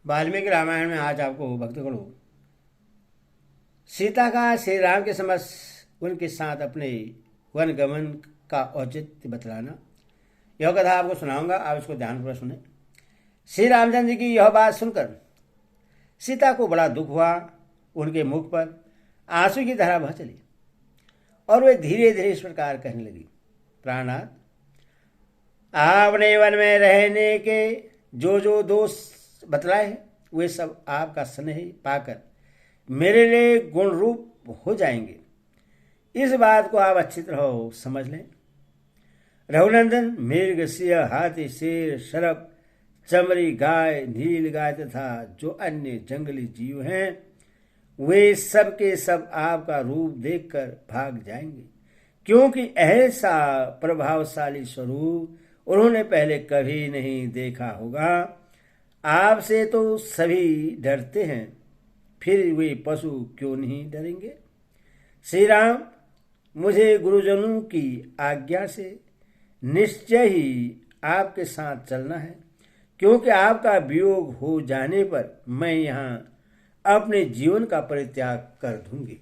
वाल्मीकि रामायण में आज आपको भक्तगणों सीता का श्री राम के समक्ष उनके साथ अपने वन गमन का औचित्य बतलाना, यह कथा आपको सुनाऊंगा। आप इसको ध्यानपूर्वक सुने। श्री रामचंद्र जी की यह बात सुनकर सीता को बड़ा दुख हुआ। उनके मुख पर आंसू की धारा बह चली और वे धीरे धीरे इस प्रकार कहने लगी। प्राणनाथ, आपने वन में रहने के जो जो दोष बतलाए हैं वे सब आपका स्नेह पाकर मेरे लिए गुण रूप हो जाएंगे। इस बात को आप अच्छी तरह समझ लें। रघुनंदन, मृग, सिंह, हाथी, शेर, सर्प, चमरी, गाय, नील गाय तथा जो अन्य जंगली जीव हैं वे सब के सब आपका रूप देखकर भाग जाएंगे, क्योंकि ऐसा प्रभावशाली स्वरूप उन्होंने पहले कभी नहीं देखा होगा। आपसे तो सभी डरते हैं, फिर वे पशु क्यों नहीं डरेंगे। श्री राम, मुझे गुरुजनों की आज्ञा से निश्चय ही आपके साथ चलना है, क्योंकि आपका वियोग हो जाने पर मैं यहाँ अपने जीवन का परित्याग कर दूंगी।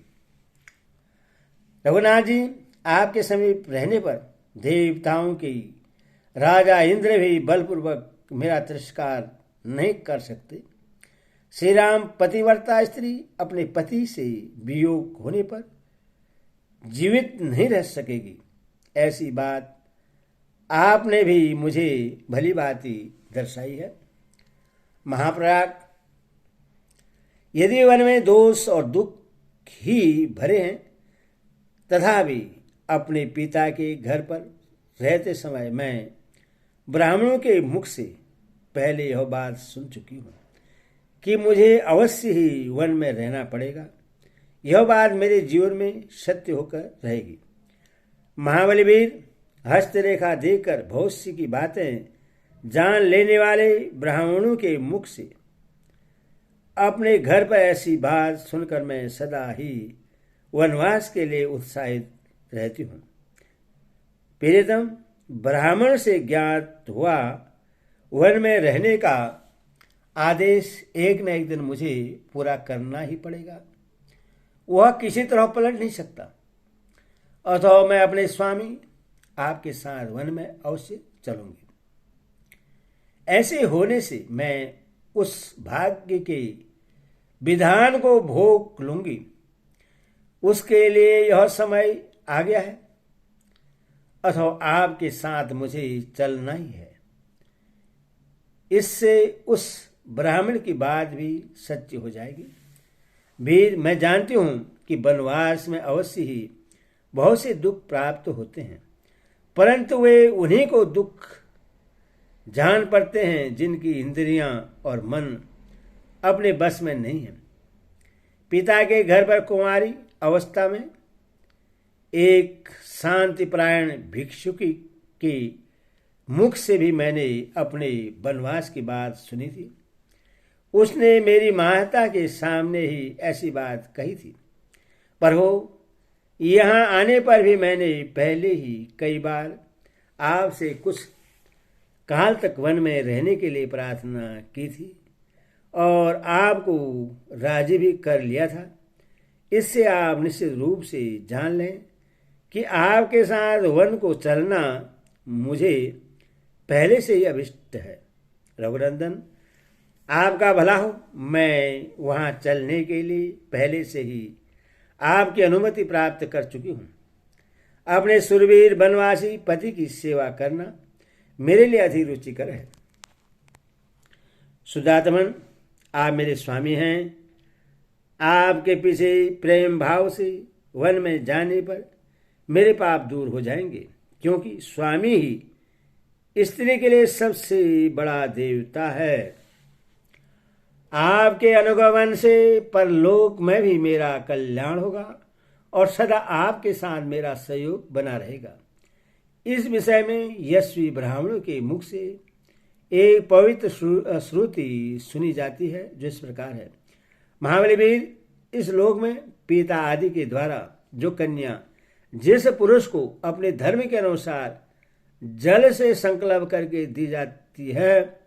रघुनाथ जी, आपके समीप रहने पर देवताओं के राजा इंद्र भी बलपूर्वक मेरा तिरस्कार नहीं कर सकते। श्री राम, पतिव्रता स्त्री अपने पति से वियोग होने पर जीवित नहीं रह सकेगी। ऐसी बात आपने भी मुझे भली भांति दर्शाई है। महाप्रयाग, यदि वन में दोष और दुख ही भरे हैं तथापि अपने पिता के घर पर रहते समय मैं ब्राह्मणों के मुख से पहले यह बात सुन चुकी हूँ कि मुझे अवश्य ही वन में रहना पड़ेगा। यह बात मेरे जीवन में सत्य होकर रहेगी। महाबली वीर, हस्तरेखा देकर भविष्य की बातें जान लेने वाले ब्राह्मणों के मुख से अपने घर पर ऐसी बात सुनकर मैं सदा ही वनवास के लिए उत्साहित रहती हूँ। प्रियतम, ब्राह्मण से ज्ञात हुआ वन में रहने का आदेश एक न एक दिन मुझे पूरा करना ही पड़ेगा। वह किसी तरह पलट नहीं सकता। अतः मैं अपने स्वामी आपके साथ वन में अवश्य चलूंगी। ऐसे होने से मैं उस भाग्य के विधान को भोग लूंगी। उसके लिए यह समय आ गया है, अथवा आपके साथ मुझे चलना ही है। इससे उस ब्राह्मण की बात भी सच्ची हो जाएगी। वीर, मैं जानती हूं कि वनवास में अवश्य ही बहुत से दुख प्राप्त होते हैं, परंतु वे उन्हीं को दुख जान पड़ते हैं जिनकी इंद्रियां और मन अपने बस में नहीं है। पिता के घर पर कुंवारी अवस्था में एक शांतिपरायण भिक्षुकी के मुख से भी मैंने अपने वनवास की बात सुनी थी। उसने मेरी माता के सामने ही ऐसी बात कही थी। पर हो, यहाँ आने पर भी मैंने पहले ही कई बार आपसे कुछ काल तक वन में रहने के लिए प्रार्थना की थी और आपको राजी भी कर लिया था। इससे आप निश्चित रूप से जान लें कि आपके साथ वन को चलना मुझे पहले से ही अभिष्ट है। रघुनंदन, आपका भला हो। मैं वहाँ चलने के लिए पहले से ही आपकी अनुमति प्राप्त कर चुकी हूँ। अपने सुरवीर वनवासी पति की सेवा करना मेरे लिए अधिक रुचिकर है। सुजातमन, आप मेरे स्वामी हैं। आपके पीछे प्रेम भाव से वन में जाने पर मेरे पाप दूर हो जाएंगे, क्योंकि स्वामी ही स्त्री के लिए सबसे बड़ा देवता है। आपके अनुगमन से परलोक में भी मेरा कल्याण होगा और सदा आपके साथ मेरा सहयोग बना रहेगा। इस विषय में यशस्वी ब्राह्मणों के मुख से एक पवित्र श्रुति सुनी जाती है, जो इस प्रकार है। महाबली वीर, इस लोक में पिता आदि के द्वारा जो कन्या जिस पुरुष को अपने धर्म के अनुसार जल से संकल्प करके दी जाती है,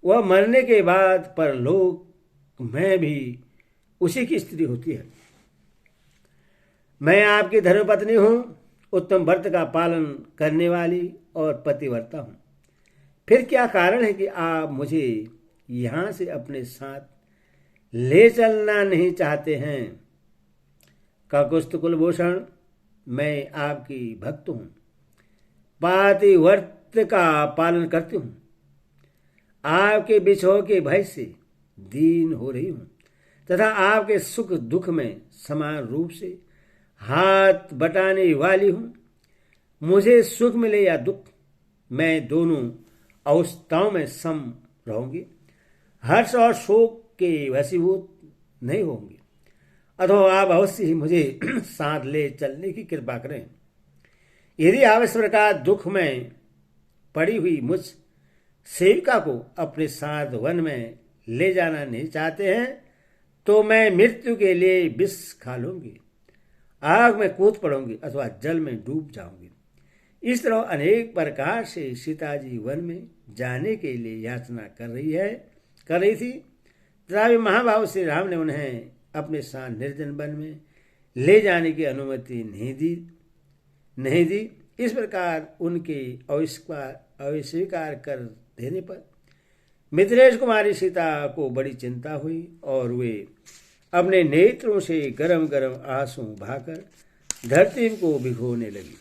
वह मरने के बाद परलोक में भी उसी की स्त्री होती है। मैं आपकी धर्मपत्नी हूँ, उत्तम व्रत का पालन करने वाली और पतिव्रता हूँ। फिर क्या कारण है कि आप मुझे यहाँ से अपने साथ ले चलना नहीं चाहते हैं? काकुस्थ कुलभूषण, मैं आपकी भक्त हूँ, पातिव्रत का पालन करती हूँ, आपके बिछोह के भय से दीन हो रही हूँ तथा आपके सुख दुख में समान रूप से हाथ बटाने वाली हूँ। मुझे सुख मिले या दुख, मैं दोनों अवस्थाओं में सम रहूंगी, हर्ष और शोक के वशीभूत नहीं होंगी। अथवा आप अवश्य ही मुझे साथ ले चलने की कृपा करें। यदि आप इस प्रकार दुख में पड़ी हुई मुझ सेविका को अपने साथ वन में ले जाना नहीं चाहते हैं तो मैं मृत्यु के लिए विष खा लूंगी, आग में कूद पड़ूंगी अथवा जल में डूब जाऊंगी। इस तरह अनेक प्रकार से सीता जी वन में जाने के लिए याचना कर रही थी। तथापि महाभाव श्री राम ने उन्हें अपने साथ निर्जन वन में ले जाने की अनुमति नहीं दी। इस प्रकार उनके अस्वीकार कर देने पर मिथिलेश कुमारी सीता को बड़ी चिंता हुई और वे अपने नेत्रों से गरम गरम आंसू बहाकर धरती को भिगोने लगी।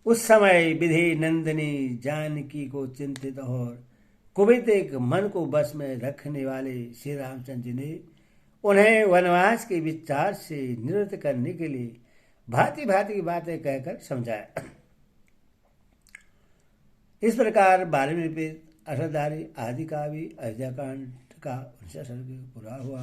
उस समय विधि नंदिनी जानकी को चिंतित और कुपित एक मन को बस में रखने वाले श्री रामचंद्र जी ने उन्हें वनवास के विचार से निवृत्त करने के लिए भांति भांति की बातें कहकर समझाया। इस प्रकार 12वें वेद अष्टाधारी आदि का भी अयोध्या कांड का 19 सर्ग पूरा हुआ।